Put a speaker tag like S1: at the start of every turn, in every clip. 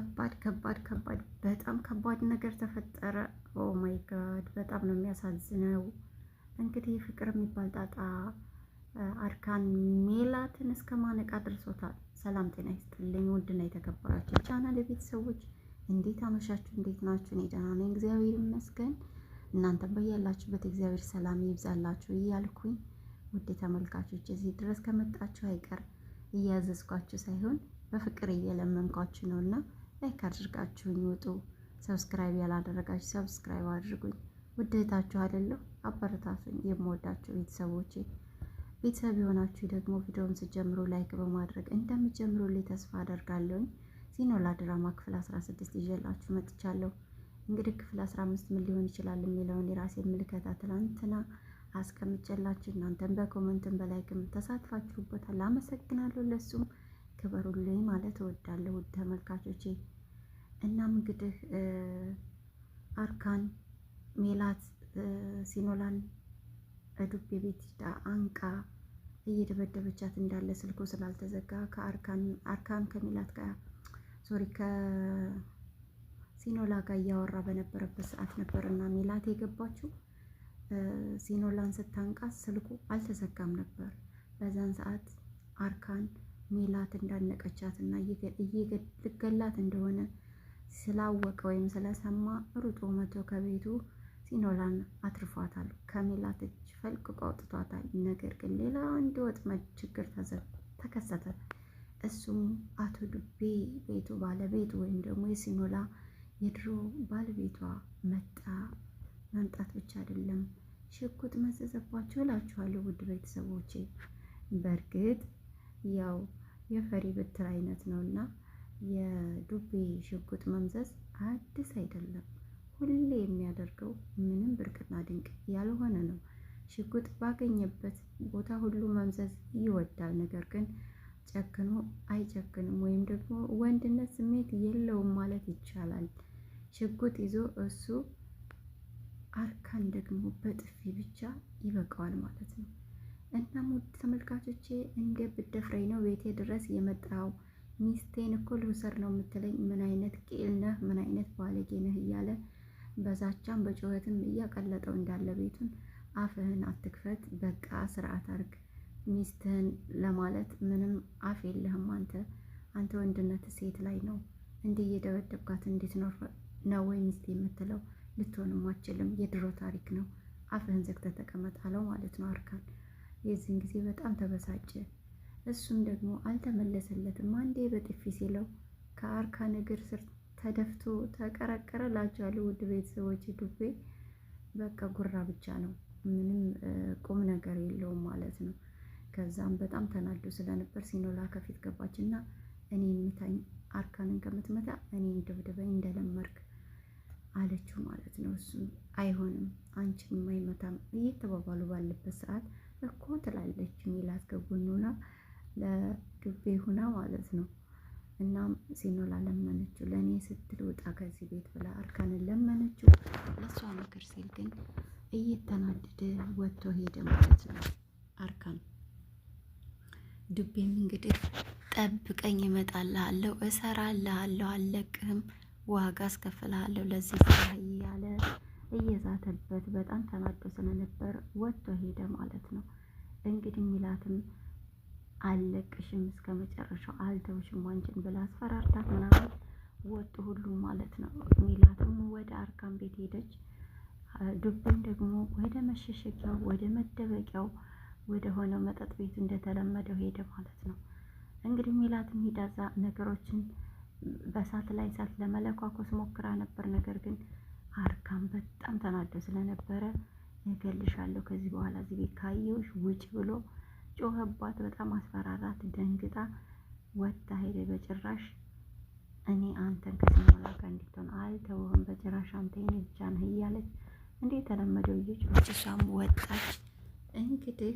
S1: ከባድ በጣም ከባድ ነገር ተፈጠረ። ኦ ማይ ጋድ በጣም ነው የሚያሳዝነው። እንግዲህ ፍቅር የሚባል ጣጣ አርካን ሜላትን እስከ ማነቅ አድርሶታል። ሰላም ጤና ይስጥልኝ ውድና የተከበራችሁ ቻናል ቤተሰቦች እንዴት አመሻችሁ? እንዴት ናችሁ? እኔ ደህና ነኝ እግዚአብሔር ይመስገን። እናንተም በያላችሁበት እግዚአብሔር ሰላም ይብዛላችሁ እያልኩኝ ውድ ተመልካቾች እዚህ ድረስ ከመጣችሁ አይቀር እያዘዝኳችሁ ሳይሆን በፍቅር እየለመንኳችሁ ነውና ላይክ አድርጋችሁኝ ውጡ። ሰብስክራይብ ያላደረጋችሁ ሰብስክራይብ አድርጉኝ። ውዴታችሁ አይደለሁ አበረታቱኝ። የምወዳችሁ ቤተሰቦቼ ቤተሰብ የሆናችሁ ደግሞ ቪዲዮውን ስጀምሩ ላይክ በማድረግ እንደምትጀምሩልኝ ተስፋ አደርጋለሁኝ። ሲኖላ ድራማ ክፍል 16 ይዤላችሁ መጥቻለሁ። እንግዲህ ክፍል 15 ምን ሊሆን ይችላል የሚለውን የራሴን ምልከታ ትናንትና አስቀምጬላችሁ እናንተም በኮሜንትም በላይክም ተሳትፋችሁበታል። አመሰግናለሁ። ለሱም ክበሩልኝ ማለት እወዳለሁ ውድ ተመልካቾቼ። እናም እንግዲህ አርካን ሜላት ሲኖላን ዱቤ ቤት አንቃ እየደበደበቻት እንዳለ ስልኩ ስላልተዘጋ አርካን ከሜላት ጋር ከሲኖላ ጋር እያወራ በነበረበት ሰዓት ነበርና ሜላት የገባችው። ሲኖላን ስታንቃት ስልኩ አልተዘጋም ነበር። በዛን ሰዓት አርካን ሜላት እንዳነቀቻት እና ልገላት እንደሆነ ስላወቀ ወይም ስለሰማ ሩጦ መቶ ከቤቱ ሲኖላን አትርፏታል። ከሜላት እጅ ፈልቅቆ አውጥቷታል። ነገር ግን ሌላ አንድ ወጥመድ ችግር ተከሰተ። እሱም አቶ ዱቤ ቤቱ ባለቤቱ ወይም ደግሞ የሲኖላ የድሮ ባለቤቷ መምጣት ብቻ አይደለም ሽጉጥ መዘዘባቸው እላችኋለሁ ውድ ቤተሰቦቼ። በእርግጥ ያው የፈሪ ብትር አይነት ነውና የዱቤ ሽጉጥ መምዘዝ አዲስ አይደለም። ሁሌ የሚያደርገው ምንም ብርቅና ድንቅ ያልሆነ ነው። ሽጉጥ ባገኘበት ቦታ ሁሉ መምዘዝ ይወዳል። ነገር ግን ጨክኖ አይጨክንም ወይም ደግሞ ወንድነት ስሜት የለውም ማለት ይቻላል። ሽጉጥ ይዞ እሱ አርካን ደግሞ በጥፊ ብቻ ይበቃዋል ማለት ነው። እናም ውድ ተመልካቾቼ እንደ ብትደፍረኝ ነው ቤቴ ድረስ የመጣው? ሚስቴን እኮ ልውሰድ ነው የምትለኝ? ምን አይነት ቂል ነህ? ምን አይነት ባለጌ ነህ? እያለ በዛቻም በጩኸትም እያቀለጠው እንዳለ ቤቱን አፍህን አትክፈት፣ በቃ ስርዓት አርግ፣ ሚስትህን ለማለት ምንም አፍ የለህም አንተ ወንድነት ሴት ላይ ነው እንዲህ እየደበደብካት እንዴት ነው ወይ ሚስት የምትለው? ልትሆንም አችልም፣ የድሮ ታሪክ ነው፣ አፍህን ዘግተህ ተቀመጥ አለው ማለት ነው አርካን። የዚህን ጊዜ በጣም ተበሳጨ። እሱም ደግሞ አልተመለሰለትም። አንዴ በጥፊ ሲለው ከአርካን እግር ስር ተደፍቶ ተቀረቀረ ላችኋለሁ ውድ ቤተሰቦች። ዱቤ በቃ ጉራ ብቻ ነው፣ ምንም ቁም ነገር የለውም ማለት ነው። ከዛም በጣም ተናዶ ስለነበር ሲኖላ ከፊት ገባችና እኔ ምታኝ፣ አርካንን ከምትመታ እኔን ደብድበኝ እንደለመርክ አለችው ማለት ነው። እሱ አይሆንም አንቺን የማይመታም እየተባባሉ ባለበት ሰዓት እኮ ትላለች ሜላት ከጎኑና ለዱቤ ሁና ማለት ነው። እናም ሲኖላ ለመነችው፣ ለእኔ ስትል ውጣ ከዚህ ቤት ብላ አርካንን ለመነችው። ለእሷ ምክር ሲል ግን እየተናደደ ወጥቶ ሄደ ማለት ነው አርካን። ዱቤም እንግዲህ ጠብቀኝ፣ እመጣልሃለሁ፣ እሰራልሃለሁ፣ አልለቅህም፣ ዋጋ አስከፍልሃለሁ ለዚህ ስራ እያለ እየዛተበት በጣም ተናዶ ስለነበር ወጥቶ ሄደ ማለት ነው። እንግዲህ ሜላትም አልለቅሽም እስከ መጨረሻው አልተውሽም አንቺን ብላ አስፈራርታት ምናምን ወጡ ሁሉ ማለት ነው። ሜላትም ወደ አርካን ቤት ሄደች። ዱቤም ደግሞ ወደ መሸሸጊያው ወደ መደበቂያው ወደ ሆነው መጠጥ ቤቱ እንደተለመደው ሄደ ማለት ነው። እንግዲህ ሜላትም ሂዳዛ ነገሮችን በሳት ላይ ሳት ለመለኳኮስ ሞክራ ነበር። ነገር ግን አርካን በጣም ተናዶ ስለነበረ እገልሻለሁ፣ ከዚህ በኋላ እዚህ ቤት ካየሁሽ ውጭ ብሎ ጮኸባት። በጣም አስፈራራት። ደንግጣ ወጣ ሄደ። በጭራሽ እኔ አንተን ከሲኖላ ጋር እንድትሆን አልተውህም፣ በጭራሽ አንተ የኔ ብቻ ነህ እያለች እንዴ ተለመደው እየጮኸች እሷም ወጣች። እንግዲህ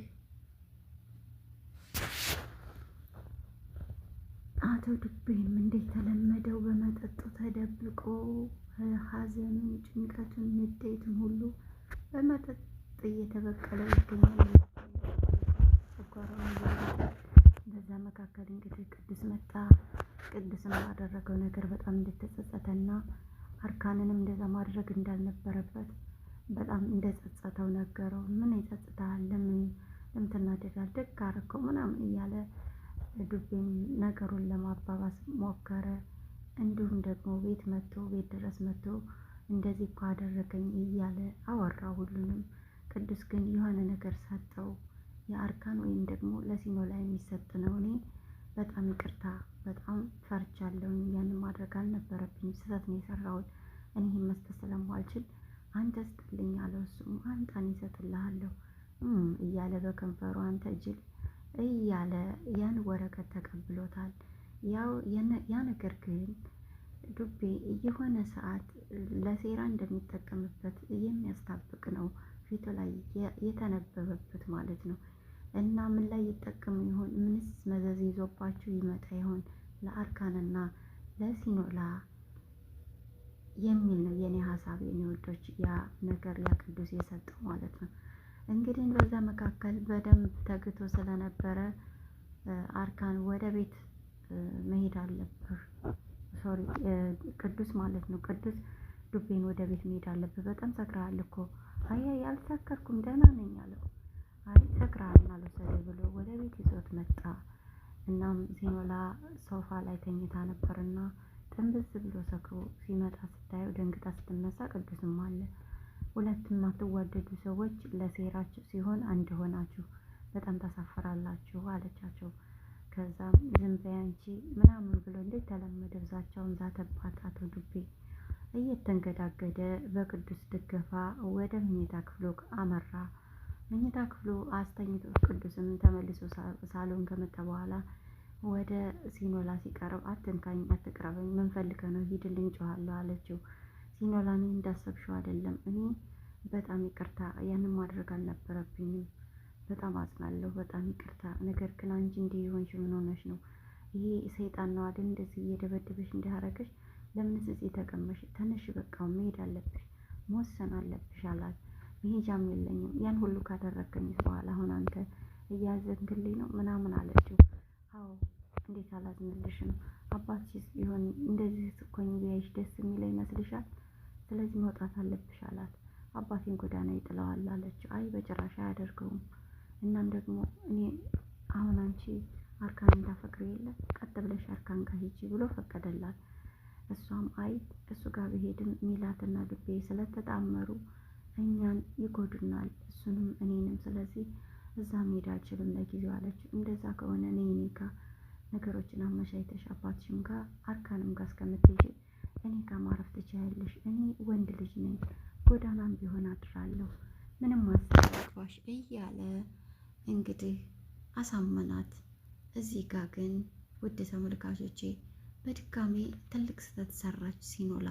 S1: አቶ ዱቤም እንዴት ተለመደው በመጠጡ ተደብቆ ሐዘኑን፣ ጭንቀቱን፣ ንዴቱን ሁሉ በመጠጥ እየተበቀለ ይገኛል። በዛ መካከል እንግዲህ ቅዱስ መጣ። ቅዱስም ባደረገው ነገር በጣም እንደተጸጸተና አርካንንም እንደዛ ማድረግ እንዳልነበረበት በጣም እንደጸጸተው ነገረው። ምን ይጸጽታል? ለምን ትናደዳለህ? ደግ አደረከው ምናምን እያለ ዱቤም ነገሩን ለማባባስ ሞከረ። እንዲሁም ደግሞ ቤት ድረስ መጥቶ እንደዚህ እኮ አደረገኝ እያለ አወራ ሁሉንም። ቅዱስ ግን የሆነ ነገር ሰጠው። የአርካን ወይም ደግሞ ለሲኖላ የሚሰጥ ነው። እኔ በጣም ይቅርታ፣ በጣም ፈርቻለሁ። ያንን ማድረግ አልነበረብኝም፣ ስህተት ነው የሰራሁት። እኔ ይህን መስጠት ስለማልችል አንተ ስጥልኝ አለው። እሱም አንተን ይሰጥልሃለሁ እያለ በከንፈሩ አንተ ጅል እያለ ያን ወረቀት ተቀብሎታል። ያ ነገር ግን ዱቤ የሆነ ሰዓት ለሴራ እንደሚጠቀምበት የሚያስታብቅ ነው፣ ፊቱ ላይ የተነበበበት ማለት ነው። እና ምን ላይ ይጠቀም ይሆን? ምንስ መዘዝ ይዞባቸው ይመጣ ይሆን ለአርካንና ለሲኖላ የሚል ነው የኔ ሀሳብ፣ የኔ ወዶች። ያ ነገር ያ ቅዱስ የሰጠው ማለት ነው። እንግዲህ በዛ መካከል በደንብ ተግቶ ስለነበረ አርካን ወደ ቤት መሄድ አለብህ፣ ሶሪ ቅዱስ ማለት ነው። ቅዱስ ዱቤን ወደ ቤት መሄድ አለብህ፣ በጣም ሰክረሃል እኮ። አይ አልሰከርኩም ደህና ነኝ አለው። አይ ሰክረሃል አልወሰደኝ ብሎ ወደ ቤት ይዞት መጣ። እናም ሲኖላ ሶፋ ላይ ተኝታ ነበርና ጥንብዝ ብሎ ሰክሮ ሲመጣ ስታየው ደንግጣ ስትነሳ ቅዱስም አለ። ሁለቱም የማትዋደዱ ሰዎች ለሴራችሁ ሲሆን አንድ ሆናችሁ በጣም ታሳፍራላችሁ አለቻቸው። ከዛም ዝም በይ አንቺ ምናምን ብሎ እንዴት ተለመደ ዛቻውን ዛተባት። አቶ ዱቤ እየተንገዳገደ በቅዱስ ድገፋ ወደ መኝታ ክፍሉ አመራ። መኝታ ክፍሉ አስተኝቶ ቅዱስም ተመልሶ ሳሎን ከመጣ በኋላ ወደ ሲኖላ ሲቀርብ አትንካኝ፣ አትቅረበኝ፣ ምን ፈልገህ ነው? ሂድልኝ፣ ጮሃለሁ አለችው። ሲኖላ እኔ እንዳሰብሽው አይደለም፣ እኔ በጣም ይቅርታ፣ ያንን ማድረግ አልነበረብኝም፣ በጣም አዝናለሁ፣ በጣም ይቅርታ። ነገር ግን አንቺ እንዲህ የሆንሽ ምን ሆነሽ ነው? ይሄ ሰይጣን ነው አይደል እንደዚህ እየደበደበሽ እንዲያረገሽ? ለምንስ እዚህ ተቀመሽ? ተነሽ፣ በቃ መሄድ አለብሽ፣ መወሰን አለብሽ አላት። መሄጃም የለኝም፣ ያን ሁሉ ካደረገኝስ በኋላ አሁን አንተ እያዘንክልኝ ነው ምናምን አለችው። አዎ እንዴት አላዝንልሽም? አባትሽስ ቢሆን እንደዚህ ስኮኝ ቢያይሽ ደስ የሚለው ይመስልሻል? ስለዚህ መውጣት አለብሽ አላት። አባቴን ጎዳና ይጥለዋል አለችው። አይ በጭራሽ አያደርገውም። እናም ደግሞ እኔ አሁን አንቺ አርካን እንዳፈቅር የለ ቀጥ ብለሽ አርካን ጋር ሂጂ ብሎ ፈቀደላት። እሷም አይ እሱ ጋር ብሄድም ሚላትና ዱቤ ስለተጣመሩ እኛን ይጎዱናል፣ እሱንም እኔንም፣ ስለዚህ እዛ መሄድ አልችልም ለጊዜው አለችው። እንደዛ ከሆነ እኔ ጋር ነገሮችን አመቻችተሽ አባትሽም ጋር አርካንም ጋር እስከምትሄጂ እኔ ጋር ማረፍ ትችያለሽ። እኔ ወንድ ልጅ ነኝ፣ ጎዳናም ቢሆን አድራለሁ፣ ምንም አስባሽ እያለ እንግዲህ አሳመናት። እዚህ ጋር ግን ውድ ተመልካቾቼ በድጋሜ ትልቅ ስህተት ሰራች ሲኖላ።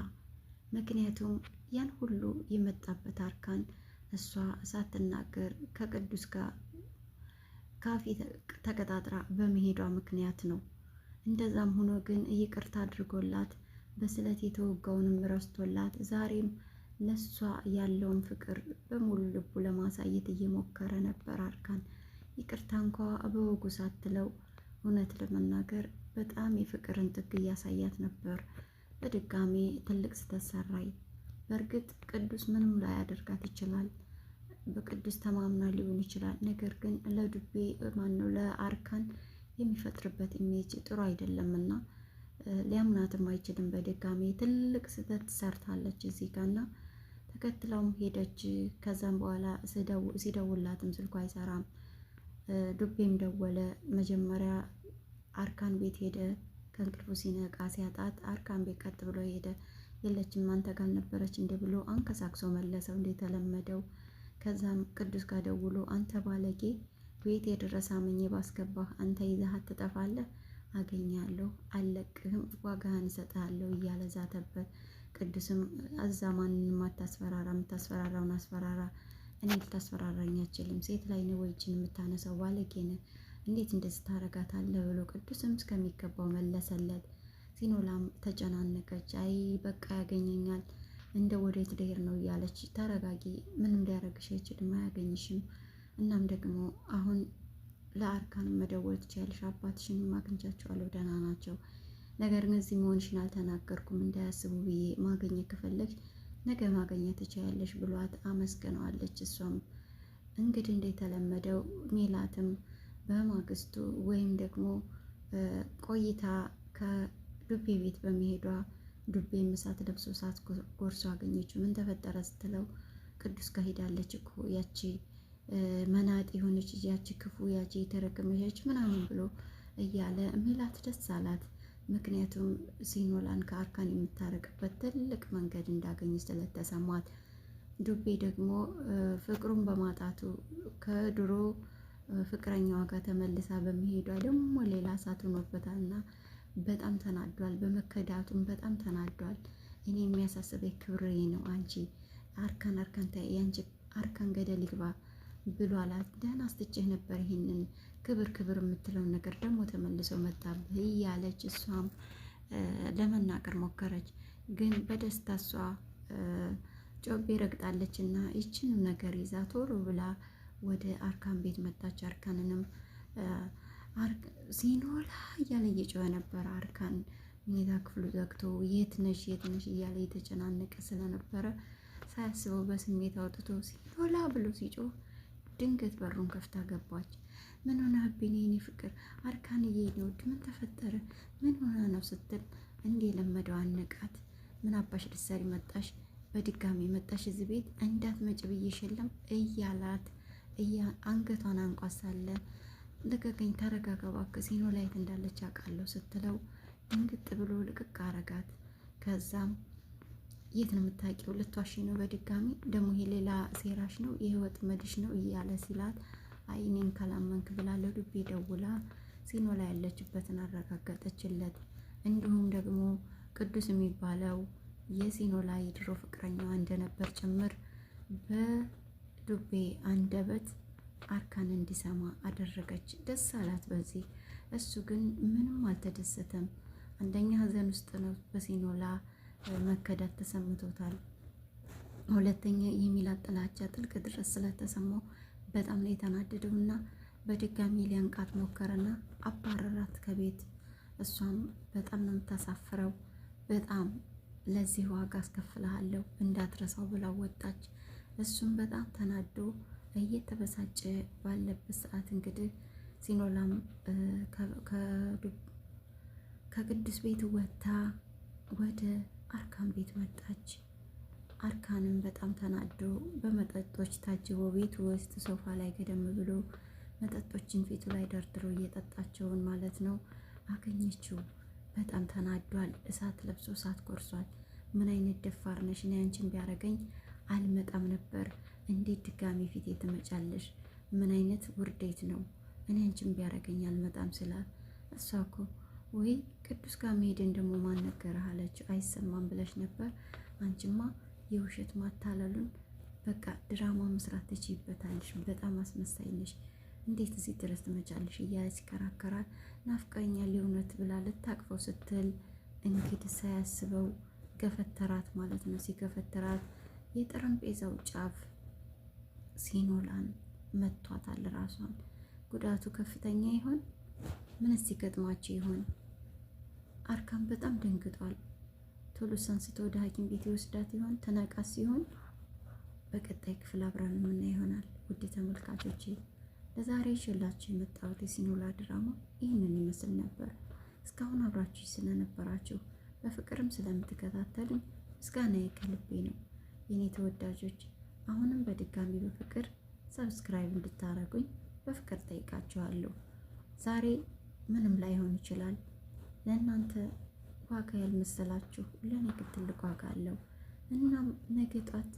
S1: ምክንያቱም ያን ሁሉ የመጣበት አርካን እሷ ሳትናገር ከቅዱስ ጋር ካፌ ተቀጣጥራ በመሄዷ ምክንያት ነው። እንደዛም ሆኖ ግን ይቅርታ አድርጎላት በስለት የተወጋውንም ረስቶላት ዛሬም ለሷ ያለውን ፍቅር በሙሉ ልቡ ለማሳየት እየሞከረ ነበር። አርካን ይቅርታ እንኳ በወጉ ሳትለው እውነት ለመናገር በጣም የፍቅርን ጥግ እያሳያት ነበር። በድጋሜ ትልቅ ስህተት ሰራይ። በእርግጥ ቅዱስ ምንም ላያደርጋት ይችላል፣ በቅዱስ ተማምና ሊሆን ይችላል። ነገር ግን ለዱቤ ማነው ለአርካን የሚፈጥርበት ኢሜጅ ጥሩ አይደለምና ሊያምናትም አይችልም። በድጋሜ ትልቅ ስህተት ሰርታለች እዚህ ጋርና ተከትለውም ሄደች። ከዛም በኋላ ሲደውላትም ስልኩ አይሰራም። ዱቤም ደወለ። መጀመሪያ አርካን ቤት ሄደ። ከእንቅልፉ ሲነቃ ሲያጣት አርካን ቤት ቀጥ ብሎ ሄደ። የለችም፣ አንተ ጋር ነበረች እንደ ብሎ አንከሳክሶ መለሰው እንደተለመደው። ከዛም ቅዱስ ጋር ደውሎ አንተ ባለጌ ቤት የደረሰ አመኜ ባስገባህ አንተ ይዘሃት ትጠፋለህ፣ አገኛለሁ፣ አልለቅህም፣ ዋጋህን እሰጥሃለሁ እያለ ዛተበት። ቅዱስም እዛ ማንንም አታስፈራራ፣ የምታስፈራራውን አስፈራራ፣ እኔ ልታስፈራራኝ አችልም፣ ሴት ላይ ነው ወይችን የምታነሳው፣ ባለጌ ነህ፣ እንዴት እንደዚህ ታረጋታለህ ብሎ ቅዱስም እስከሚገባው መለሰለት። ሲኖላም ተጨናነቀች። አይ በቃ ያገኘኛል፣ እንደ ወዴት ልሄድ ነው እያለች ተረጋጊ፣ ምንም ሊያረግሽ አይችልም፣ አያገኝሽም። እናም ደግሞ አሁን ለአርካን መደወል ትችያለሽ፣ አባትሽንም አግኝቻቸዋለሁ፣ ደህና ናቸው፣ ነገር ግን እዚህ መሆንሽን አልተናገርኩም እንዳያስቡ ብዬ ማገኘት ከፈለግሽ ነገ ማገኘት ትችያለሽ ብሏት አመስግነዋለች። እሷም እንግዲህ እንደተለመደው ሜላትም በማግስቱ ወይም ደግሞ ቆይታ ከዱቤ ቤት በመሄዷ ዱቤ ምሳት ለብሶ ሳት ጎርሶ አገኘችው። ምን ተፈጠረ ስትለው ቅዱስ ጋር ሄዳለች እኮ ያቺ መናጤ የሆነች ያቺ ክፉ ያቺ የተረገመች ምናምን ብሎ እያለ ሜላት ደስ አላት። ምክንያቱም ሲኖላን ከአርካን የምታረቅበት ትልቅ መንገድ እንዳገኝ ስለተሰማት፣ ዱቤ ደግሞ ፍቅሩን በማጣቱ ከድሮ ፍቅረኛዋ ጋር ተመልሳ በመሄዷ ደግሞ ሌላ እሳት ሆኖበታልና በጣም ተናዷል። በመከዳቱም በጣም ተናዷል። እኔ የሚያሳስበኝ ክብሬ ነው። አንቺ አርካን ያንቺ አርካን ገደል ይግባ ብሎ አላት። ደህና አስትቼህ ነበር ይሄንን ክብር የምትለውን ነገር ደግሞ ተመልሶ መጣብህ እያለች እሷም ለመናገር ሞከረች። ግን በደስታ እሷ ጮቤ ረግጣለች እና ይችንም ነገር ይዛ ቶሎ ብላ ወደ አርካን ቤት መጣች። አርካንንም ሲኖላ እያለ እየጮኸ ነበር። አርካን መኝታ ክፍሉ ዘግቶ የት ነሽ እያለ የተጨናነቀ ስለነበረ ሳያስበው በስሜት አውጥቶ ሲኖላ ብሎ ሲጮህ ድንገት በሩን ከፍታ ገባች። ምን ሆነህብኝ የኔ ፍቅር አርካንዬ የኔ ውድ ምን ተፈጠረ? ምን ሆነ ነው ስትል እንዴ ለመደው አነቃት። ምን አባሽ ልትሰሪ መጣሽ? በድጋሚ መጣሽ እዚህ ቤት እንዳትመጭ ብዬሽ የለም እያላት አንገቷን አንቋት ሳለ ልቀቀኝ፣ ተረጋጋ እባክህ ሲኖላ የት እንዳለች አውቃለሁ ስትለው ድንግጥ ብሎ ልቅቅ አረጋት። ከዛም የት ነው የምታውቂው? ልትዋሺ ነው በድጋሚ ደግሞ ይሄ ሌላ ሴራሽ ነው የህይወት መድሽ ነው እያለ ሲላት አይ እኔን ካላመንክ ብላለ ዱቤ ደውላ ሲኖላ ያለችበትን አረጋገጠችለት። እንዲሁም ደግሞ ቅዱስ የሚባለው የሲኖላ የድሮ ፍቅረኛዋ እንደነበር ጭምር በዱቤ አንደበት አርካን እንዲሰማ አደረገች። ደስ አላት በዚህ። እሱ ግን ምንም አልተደሰተም። አንደኛ ሀዘን ውስጥ ነው፣ በሲኖላ መከዳት ተሰምቶታል። ሁለተኛ የሚላት ጥላቻ ጥልቅ ድረስ ስለተሰማው በጣም ላይ የተናደደው እና በድጋሚ ሊያንቃት ሞከረና አባረራት ከቤት። እሷም በጣም ነው የምታሳፍረው፣ በጣም ለዚህ ዋጋ አስከፍልሃለሁ እንዳትረሳው ብላ ወጣች። እሱም በጣም ተናዶ እየተበሳጨ ባለበት ሰዓት እንግዲህ ሲኖላም ከቅዱስ ቤት ወጥታ ወደ አርካን ቤት መጣች። አርካንም በጣም ተናዶ በመጠጦች ታጅቦ ቤቱ ውስጥ ሶፋ ላይ ገደም ብሎ መጠጦችን ፊቱ ላይ ደርድሮ እየጠጣቸውን ማለት ነው አገኘችው። በጣም ተናዷል። እሳት ለብሶ እሳት ጎርሷል። ምን አይነት ደፋር ነሽ? እኔ አንቺን ቢያረገኝ አልመጣም ነበር። እንዴት ድጋሚ ፊቴ ትመጫለሽ? ምን አይነት ውርዴት ነው? እኔ አንቺን ቢያረገኝ አልመጣም ስላት እሷ እኮ ወይ ቅዱስ ጋር መሄድን ደግሞ ማን ነገረህ አለችው። አይሰማም ብለሽ ነበር አንቺማ የውሸት ማታለሉን በቃ ድራማ መስራት ትችይበታለሽ። በጣም አስመሳይ ነሽ። እንዴት እዚህ ድረስ ትመጫለሽ? እያለ ሲከራከራል። ናፍቀኛል የእውነት ብላ ልታቅፈው ስትል እንግዲህ ሳያስበው ገፈተራት ማለት ነው። ሲገፈተራት የጠረጴዛው ጫፍ ሲኖላን መቷታል ራሷን። ጉዳቱ ከፍተኛ ይሆን? ምንስ ሲገጥማቸው ይሆን? አርካን በጣም ደንግጧል። ቶሎ አንስቶ ወደ ሐኪም ቤት ይወስዳት ይሆን? ተነቃስ ሲሆን በቀጣይ ክፍል አብረን የምናየው ይሆናል። ውድ ተመልካቾቼ ለዛሬ ይዤላችሁ የመጣሁት የሲኖላ ድራማ ይህንን ይመስል ነበር። እስካሁን አብራችሁ ስለነበራችሁ በፍቅርም ስለምትከታተሉኝ ምስጋናዬ ከልቤ ነው። የኔ ተወዳጆች አሁንም በድጋሚ በፍቅር ሰብስክራይብ እንድታረጉኝ በፍቅር ጠይቃችኋለሁ። ዛሬ ምንም ላይሆን ይችላል። ለእናንተ ዋጋ ያልመሰላችሁ ለእኔ ግን ትልቅ ዋጋ አለው። እናም ነገ ጧት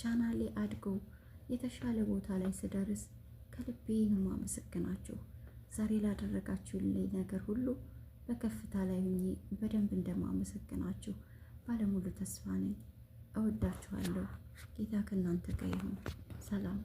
S1: ቻናሌ አድጎ የተሻለ ቦታ ላይ ስደርስ ከልቤ ነው የማመሰግናችሁ። ዛሬ ላደረጋችሁልኝ ነገር ሁሉ በከፍታ ላይ ሆኜ በደንብ እንደማመሰግናችሁ ባለሙሉ ተስፋ ነኝ። እወዳችኋለሁ። ጌታ ከእናንተ ጋር ይሁን። ሰላም